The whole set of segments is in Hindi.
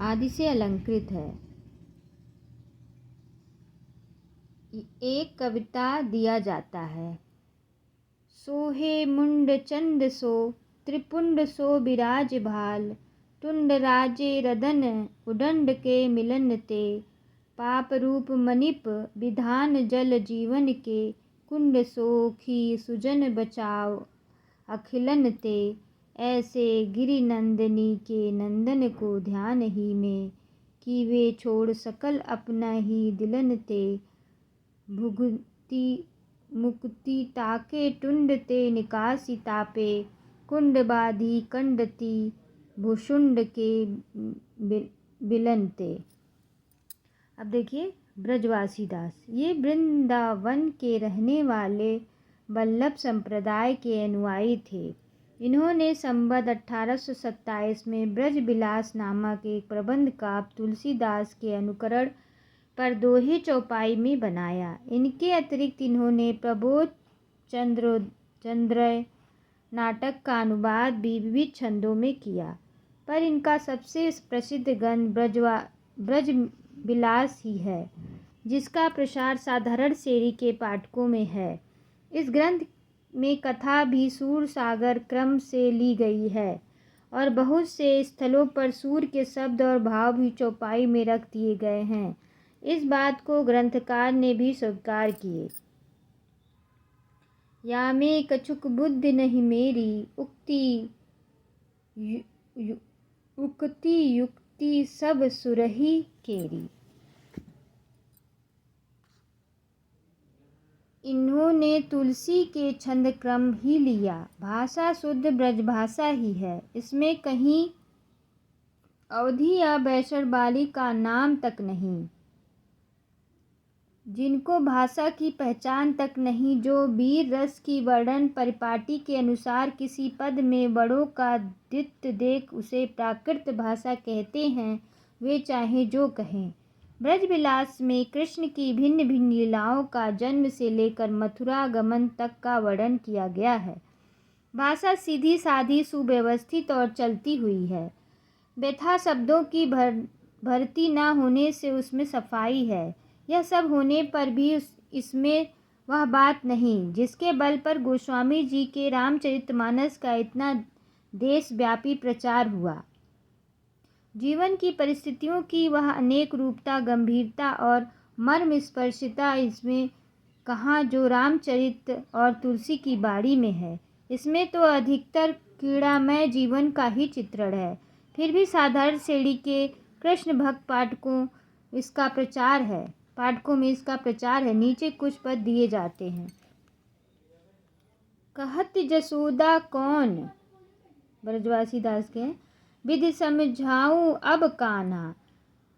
आदि से अलंकृत है। एक कविता दिया जाता है। सोहे मुंड चंद सो त्रिपुंड सो बिराज भाल, टुंड राजे रदन उदंड के मिलन ते, पाप रूप मनिप विधान जल जीवन के, कुंड सोखी सुजन बचाओ अखिलन ते, ऐसे गिरि नंदिनी के नंदन को ध्यान ही में, कि वे छोड़ सकल अपना ही दिलन ते, भुगति मुक्ति ताके टुंड ते निकासी तापे, कुंड बाधी कंडती भुषुंड के बिलनते। अब देखिए ब्रजवासी दास, ये वृंदावन के रहने वाले वल्लभ संप्रदाय के अनुयायी थे। इन्होंने संवत 1827 में ब्रज विलास नामक एक प्रबंध काव्य तुलसीदास के अनुकरण पर दोहे चौपाई में बनाया। इनके अतिरिक्त इन्होंने प्रबोध चंद्रोदय नाटक का अनुवाद भी विविध छंदों में किया, पर इनका सबसे प्रसिद्ध ग्रंथ ब्रज विलास ही है, जिसका प्रसार साधारण श्रेणी के पाठकों में है। इस ग्रंथ में कथा भी सूर सागर क्रम से ली गई है और बहुत से स्थलों पर सूर के शब्द और भाव भी चौपाई में रख दिए गए हैं। इस बात को ग्रंथकार ने भी स्वीकार किए। या में कछुक बुद्धि नहीं मेरी, उक्ति युक्ति सब सुरही केरी। इन्होंने तुलसी के छंद क्रम ही लिया। भाषा शुद्ध ब्रजभाषा ही है। इसमें कहीं अवधि या बैसरबाली का नाम तक नहीं। जिनको भाषा की पहचान तक नहीं, जो वीर रस की वर्णन परिपाटी के अनुसार किसी पद में बड़ों का द्वित्व देख उसे प्राकृत भाषा कहते हैं, वे चाहे जो कहें। ब्रजविलास में कृष्ण की भिन्न भिन्न लीलाओं का जन्म से लेकर मथुरा गमन तक का वर्णन किया गया है। भाषा सीधी साधी सुव्यवस्थित और चलती हुई है। व्यथा शब्दों की भरती न होने से उसमें सफाई है। यह सब होने पर भी इसमें वह बात नहीं जिसके बल पर गोस्वामी जी के रामचरितमानस का इतना देशव्यापी प्रचार हुआ। जीवन की परिस्थितियों की वह अनेक रूपता, गंभीरता और मर्मस्पर्शिता इसमें कहाँ जो रामचरित और तुलसी की बाड़ी में है। इसमें तो अधिकतर कीड़ामय जीवन का ही चित्रण है। फिर भी साधारण श्रेणी के कृष्ण भक्त पाठकों में इसका प्रचार है। नीचे कुछ पद दिए जाते हैं। कहत जसोदा कौन, ब्रजवासी दास के, विधि समझाऊं अब कान्हा,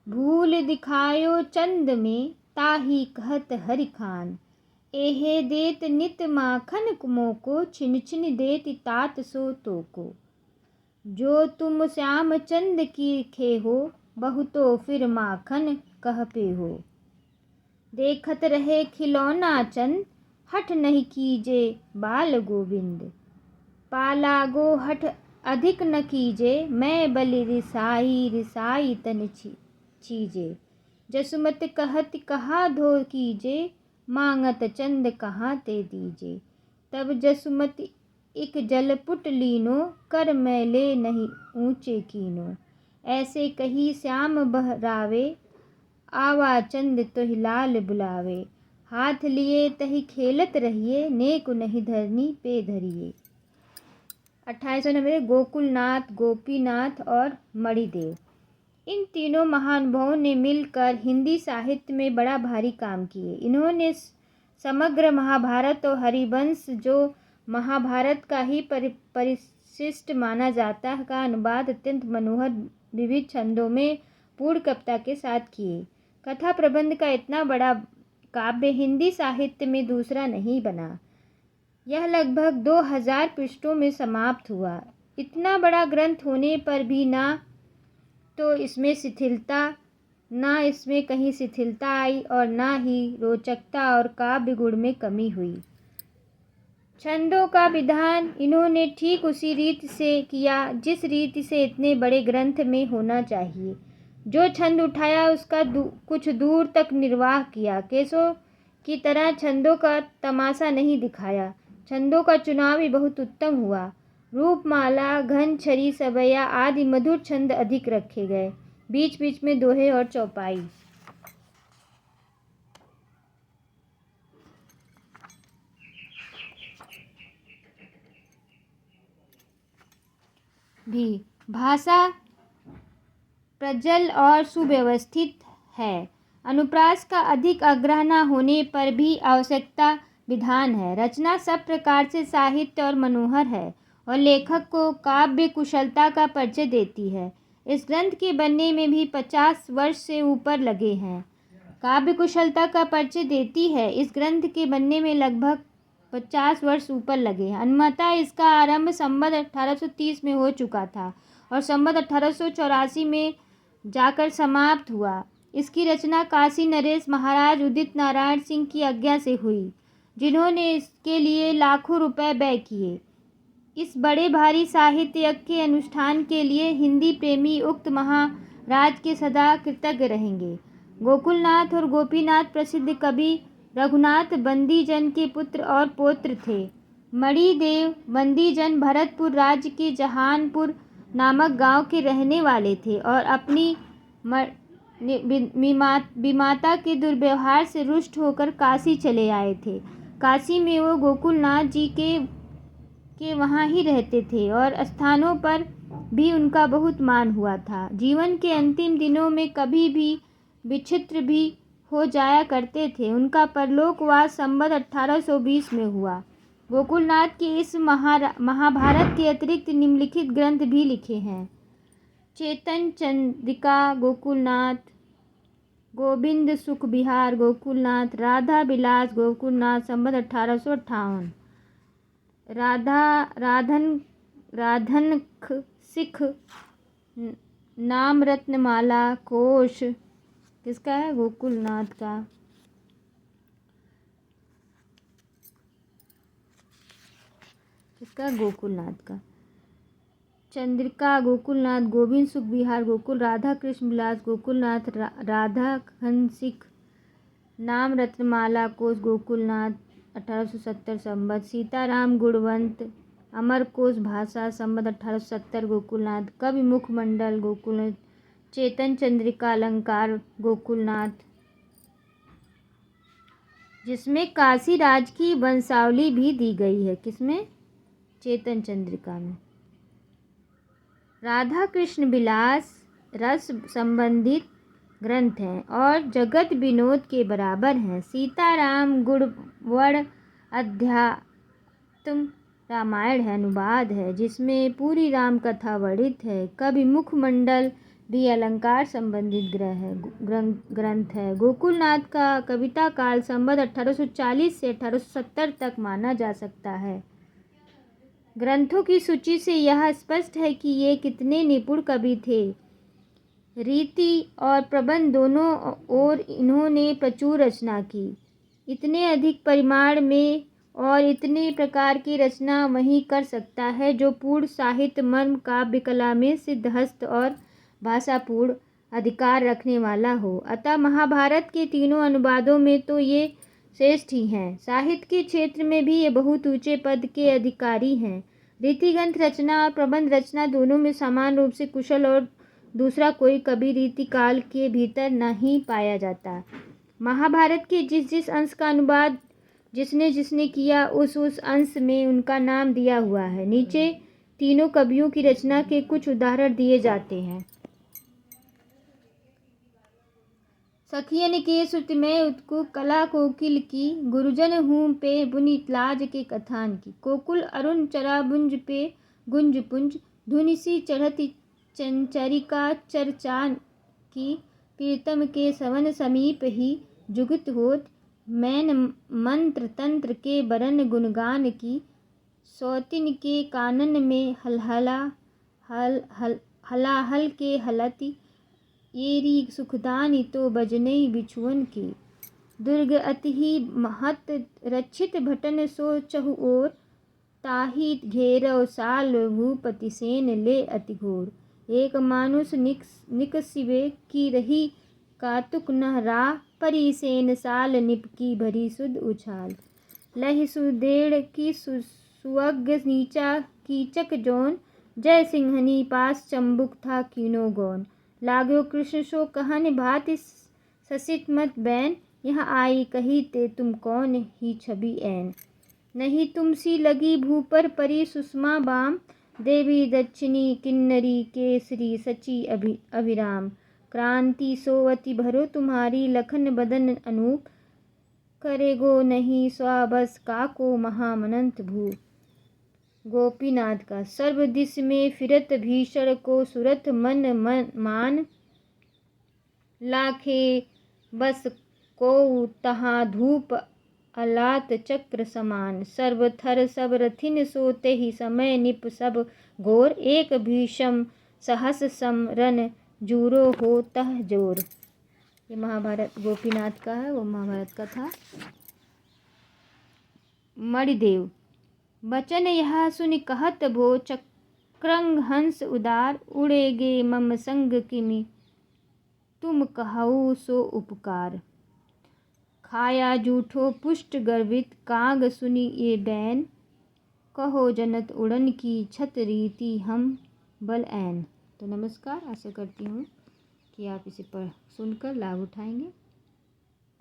भूल दिखायो चंद में ताही कहत हरि खान, एहे देत नित माखन मोको, छिन छिन देत तात सो तोको, जो तुम श्याम चंद की खे हो, बहुतो फिर माखन कह पे हो, देखत रहे खिलौना चंद, हठ नहीं कीजे बाल गोविंद, पाला गो हठ अधिक न कीजे, मैं बलि रिसाई तन चीजे, जसुमत कहत कहा धो कीजे, मांगत चंद कहाँ ते दीजे, तब जसुमत इक जलपुट लीनो, कर मैले नहीं ऊंचे कीनो, ऐसे कही श्याम बहरावे, आवा चंद तुहि लाल बुलावे, हाथ लिए तही खेलत रहिए, नेक नहीं धरनी पे धरिए। 2890 गोकुलनाथ, गोपीनाथ और मणिदेव, इन तीनों महानुभावों ने मिलकर हिंदी साहित्य में बड़ा भारी काम किए। इन्होंने समग्र महाभारत और हरिवंश, जो महाभारत का ही परिशिष्ट माना जाता है, का अनुवाद अत्यंत मनोहर विविध छंदों में पूर्ण कविता के साथ किए। कथा प्रबंध का इतना बड़ा काव्य हिंदी साहित्य में दूसरा नहीं बना। यह लगभग 2000 पृष्ठों में समाप्त हुआ। इतना बड़ा ग्रंथ होने पर भी ना इसमें कहीं शिथिलता आई और ना ही रोचकता और काव्य गुण में कमी हुई। छंदों का विधान इन्होंने ठीक उसी रीति से किया जिस रीति से इतने बड़े ग्रंथ में होना चाहिए। जो छंद उठाया उसका कुछ दूर तक निर्वाह किया। केशव की तरह छंदों का तमाशा नहीं दिखाया। छंदों का चुनाव भी बहुत उत्तम हुआ। रूपमाला, घन, छरी, सबैया आदि मधुर छंद अधिक रखे गए। बीच बीच में दोहे और चौपाई भी। भाषा प्रजल और सुव्यवस्थित है। अनुप्रास का अधिक आग्रह न होने पर भी आवश्यकता विधान है। रचना सब प्रकार से साहित्य और मनोहर है और लेखक को काव्य कुशलता का परिचय देती है। इस ग्रंथ के बनने में भी 50 वर्ष से ऊपर लगे हैं। काव्य कुशलता का परिचय देती है, इस ग्रंथ के बनने में लगभग 50 वर्ष ऊपर लगे हैं। अनुमाता इसका आरंभ संवत 1830 में हो चुका था और संवत 1884 में जाकर समाप्त हुआ। इसकी रचना काशी नरेश महाराज उदित नारायण सिंह की आज्ञा से हुई, जिन्होंने इसके लिए लाखों रुपए व्यय किए। इस बड़े भारी साहित्य यज्ञ के अनुष्ठान के लिए हिंदी प्रेमी उक्त महाराज के सदा कृतज्ञ रहेंगे। गोकुलनाथ और गोपीनाथ प्रसिद्ध कवि रघुनाथ बंदीजन के पुत्र और पौत्र थे। मणिदेव बंदीजन भरतपुर राज्य के जहानपुर नामक गांव के रहने वाले थे और अपनी विमाता के दुर्व्यवहार से रुष्ट होकर काशी चले आए थे। काशी में वो गोकुलनाथ जी के वहाँ ही रहते थे और स्थानों पर भी उनका बहुत मान हुआ था। जीवन के अंतिम दिनों में कभी भी विचित्र भी हो जाया करते थे। उनका परलोकवास संवत 1820 में हुआ। गोकुलनाथ के इस महाभारत के अतिरिक्त निम्नलिखित ग्रंथ भी लिखे हैं। चेतन चंद्रिका गोकुलनाथ, गोविंद सुख विहार गोकुलनाथ, राधा विलास गोकुलनाथ संवत 1858, राधनख सिख नाम रत्नमाला कोश किसका है? गोकुलनाथ का। किसका? गोकुलनाथ का। चंद्रिका गोकुलनाथ, गोविंद सुख विहार गोकुल, राधा कृष्ण विलास गोकुलनाथ, राधा खन सिख नाम रत्नमाला कोश गोकुलनाथ 1870 संवत, सीताराम गुणवंत अमरकोश भाषा संवत 1870 गोकुलनाथ, कवि मुखमंडल गोकुलनाथ, चेतन चंद्रिका अलंकार गोकुलनाथ, जिसमें काशी राज की वंशावली भी दी गई है। किसमें? चेतन चंद्रिका में। राधा कृष्ण विलास रस संबंधित ग्रंथ हैं और जगत विनोद के बराबर हैं। सीताराम गुणवण अध्यात्म रामायण है, अनुवाद है, जिसमें पूरी राम कथा वर्णित है। कवि मुखमंडल भी अलंकार संबंधित ग्रंथ है। गोकुलनाथ का कविता काल संवत 1840 से 1870 तक माना जा सकता है। ग्रंथों की सूची से यह स्पष्ट है कि ये कितने निपुण कवि थे। रीति और प्रबंध दोनों ओर इन्होंने प्रचुर रचना की। इतने अधिक परिमाण में और इतने प्रकार की रचना वही कर सकता है जो पूर्ण साहित्य मर्म काव्य कला में सिद्धहस्त और भाषापूर्ण अधिकार रखने वाला हो। अतः महाभारत के तीनों अनुवादों में तो ये श्रेष्ठ ही हैं। साहित्य के क्षेत्र में भी ये बहुत ऊंचे पद के अधिकारी हैं। रीतिग्रंथ रचना और प्रबंध रचना दोनों में समान रूप से कुशल और दूसरा कोई कवि रीति काल के भीतर नहीं पाया जाता। महाभारत के जिस जिस अंश का अनुवाद जिसने जिसने किया उस अंश में उनका नाम दिया हुआ है। नीचे तीनों कवियों की रचना के कुछ उदाहरण दिए जाते हैं। सखियन के सुत में उत्कु कला कोकिल की, गुरुजन हूँ पे बुनित लाज के कथान की। कोकुल अरुण चराबुंज पे गुंज पुंज, धुनिसी चढ़ती चंचरिका चरचान की। प्रीतम के सवन समीप ही जुगत होत, मैन मंत्र तंत्र के बरन गुणगान की। सौतिन के कानन में हलाहल के हलती, येरी सुखदानी तो बजनई बिछुअन की। दुर्ग अति ही महत रक्षित भटन सो चहु ओर, ताहि घेरव साल भूपति सेन ले अति घोर। एक मानुष निकसिवे की रही कातुक न राह, परी सेन साल निपकी भरी सुध उछाल। लहि सुदेड़ की सुअग नीचा कीचक जोन, जय सिंहनी पास चंबुक था कीनो गौन। लाग्यो कृष्ण सो कहन भांति ससित मत बैन, यहाँ आई कही ते तुम कौन ही छवि ऐन। नहीं तुम सी लगी भू पर परी सुषमा बाम, देवी दक्षिणी किन्नरी केसरी सची अभिराम। क्रांति सोवती भरो तुम्हारी लखन बदन अनूप, करेगो नहीं स्वाबस काको महामनंत भूप। गोपीनाथ का सर्व दिश में फिरत भीषण को सुरत मन मान, लाखे बस को तहाँ धूप अलात चक्र समान। सर्व थर सब रथिन सोते ही समय निप सब घोर, एक भीषम सहस समरन जूरो हो तह जोर। ये महाभारत गोपीनाथ का है, वो महाभारत का था। मणिदेव बचन यह सुनि कहत भो, चक्रंग हंस उदार उड़ेगे मम संग किमि, तुम कहऊ सो उपकार। खाया जूठो पुष्ट गर्वित काग सुनि ये बैन, कहो जनत उड़न की छत रीति हम बल ऐन। तो नमस्कार, आशा करती हूँ कि आप इसे सुनकर लाभ उठाएंगे।